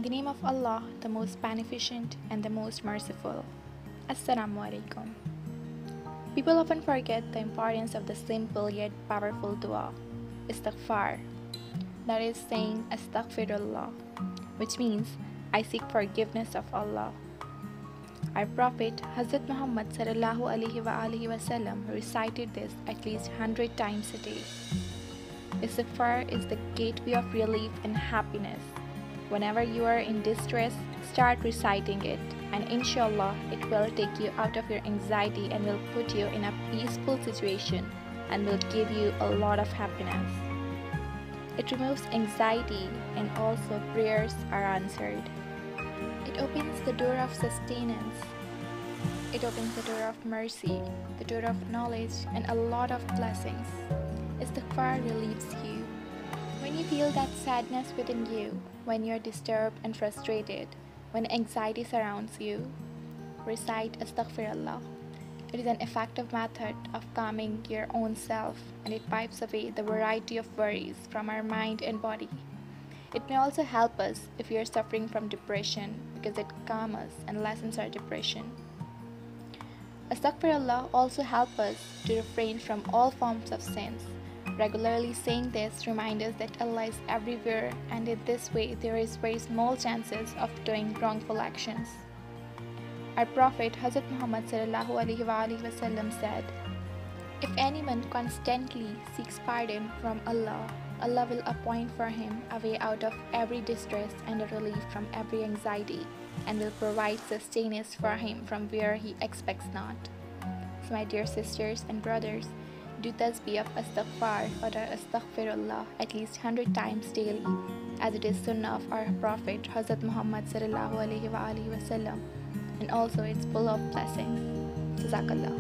the name of Allah, the most beneficent and the most merciful. Assalamu alaikum. People often forget the importance of the simple yet powerful dua, istighfar. That is saying Astagfirullah, which means I seek forgiveness of Allah. Our Prophet Hazrat Muhammad sallallahu alaihi wasallam recited this at least 100 times a day. Istighfar is the gateway of relief and happiness. Whenever you are in distress, start reciting it, and inshallah it will take you out of your anxiety and will put you in a peaceful situation and will give you a lot of happiness. It removes anxiety and also prayers are answered. It opens the door of sustenance. It opens the door of mercy, the door of knowledge, and a lot of blessings. Istighfar relieves you. When you feel that sadness within you, when you're disturbed and frustrated, when anxiety surrounds you, recite Astaghfirullah. It is an effective method of calming your own self, and it wipes away the variety of worries from our mind and body. It may also help us if we are suffering from depression because it calms us and lessens our depression. Astaghfirullah also helps us to refrain from all forms of sins. Regularly saying this reminds us that Allah is everywhere, and in this way there is very small chances of doing wrongful actions. Our Prophet Hazrat Muhammad sallallahu alaihi wasallam said, "If anyone constantly seeks pardon from Allah, Allah will appoint for him a way out of every distress and a relief from every anxiety, and will provide sustenance for him from where he expects not." So my dear sisters and brothers, do tasbih of Astaghfar or Astaghfirullah at least 100 times daily, as it is sunnah of our Prophet Hazrat Muhammad sallallahu alaihi wasallam, and also it's full of blessings. Jazakallah.